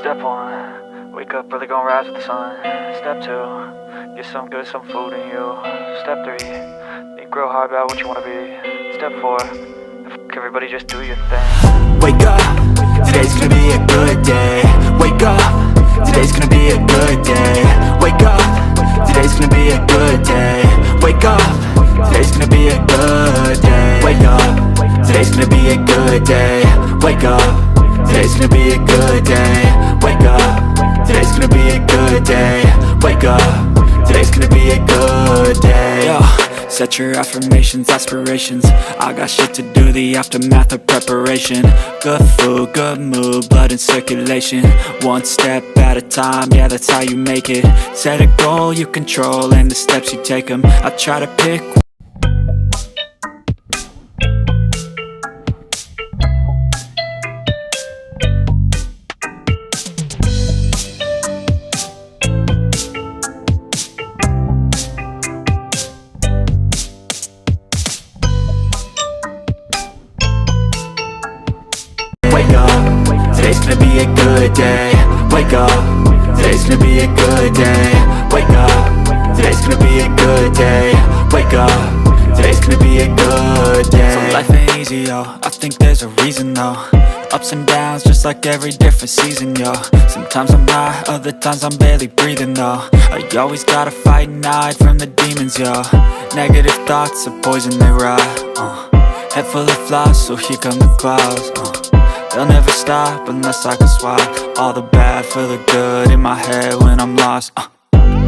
Step 1, wake up early, gonna rise with the sun. Step 2, get some good, some food in you. Step 3, think real hard about what you wanna be. Step 4, fuck everybody, just do your thing. Wake up, today's gonna be a good day. Wake up, today's gonna be a good day. Wake up, today's gonna be a good day. Wake up, today's gonna be a good day. Wake up, today's gonna be a good day. Wake up, today's gonna be a good day. Wake up, today's gonna be a good day. Wake up, today's gonna be a good day. Yo, set your affirmations, aspirations. I got shit to do, the aftermath of preparation. Good food, good mood, blood in circulation. One step at a time, yeah, that's how you make it. Set a goal you control and the steps you take them. I try to pick. Wake up, today's gonna be a good day. Wake up, today's gonna be a good day. Wake up, today's gonna be a good day. Wake up, today's gonna be a good day. So life ain't easy, yo, I think there's a reason though. Ups and downs, just like every different season, yo. Sometimes I'm high, other times I'm barely breathing though. I always gotta fight and hide from the demons, yo. Negative thoughts are poison, they rot. Head full of flies, so here come the clouds. They'll never stop unless I can swap all the bad for the good in my head when I'm lost.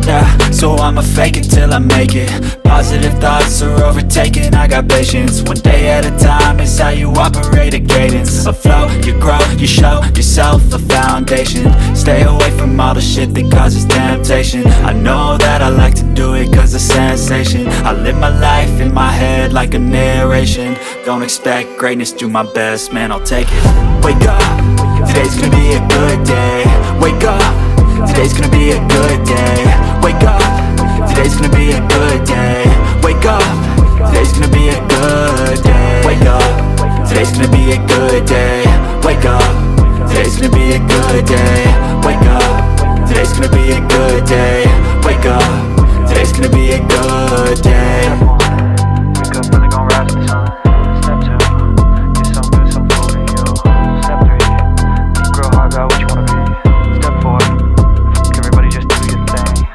Yeah, so I'ma fake it till I make it. Positive thoughts are overtaken, I got patience. One day at a time is how you operate a cadence. A flow, you grow, you show yourself a foundation. Stay away from all the shit that causes temptation. I know that I like to do it cause it's sensation. I live my life in my head like a narration. Don't expect greatness, do my best, man, I'll take it. Wake up, today's gonna be a good day. Wake up, today's gonna be a good day. Wake up, today's gonna be a good day. Wake up, today's gonna be a good day. Wake up, today's gonna be a good day. Wake up, today's gonna be a good day. Wake up, today's gonna be a good day. Wake up, today's gonna be a good day. Wake up early, gonna rise with the sun. Step 2, get some good, some food in you. Step 3, think real hard about what you wanna be. Step 4, fuck everybody, just do your thing.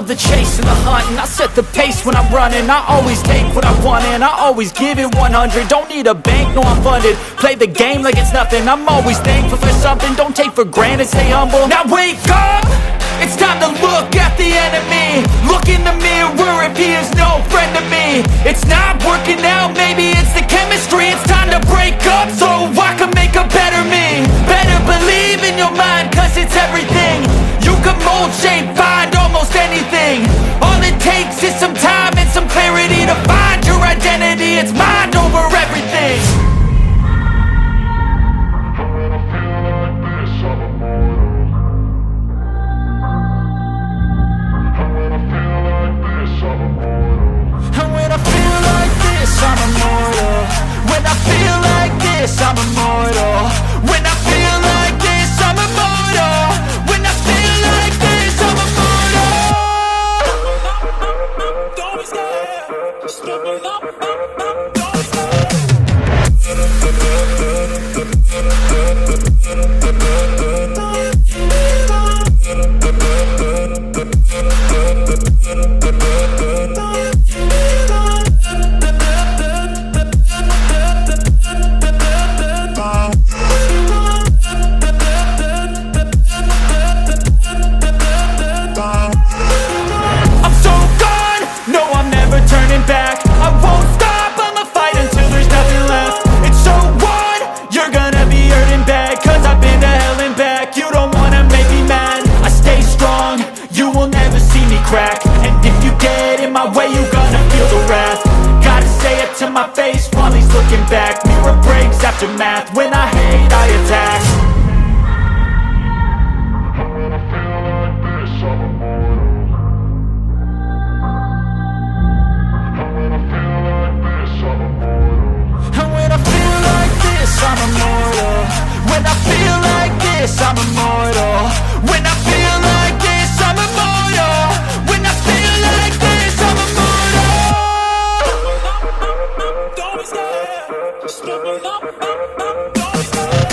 love the chase and the hunt, and I set the pace when I'm running. I always take what I want and I always give it 100. Don't need a bank, no I'm funded. Play the game like it's nothing. I'm always thankful for something. Don't take for granted, stay humble. Now wake up! It's time to look at the enemy. Look in the mirror if he is no friend to me. It's not working out, maybe it's the chemistry. It's time to break up so I can make a better me. Better believe in your mind, cause it's everything. You can mold, shape, find almost anything. All it takes is some time and some clarity to find your identity. It's mind over everything. I'm immortal. When I feel like this, I'm immortal. When I feel like this, I'm immortal. When I feel like this, I'm immortal. Don't be scared. Just give me up. Don't be scared. And if you get in my way, you gonna feel the wrath. Gotta say it to my face while he's looking back. Mirror breaks after math. When I hate, I attack. When I feel like this, I'm immortal. When I feel like this, I'm immortal. When I feel like this, I'm immortal. When I feel like this, I'm immortal. When I feel like this, I'm immortal. When I feel like this, I'm immortal. Don't be scared. Just give me up. Don't be scared.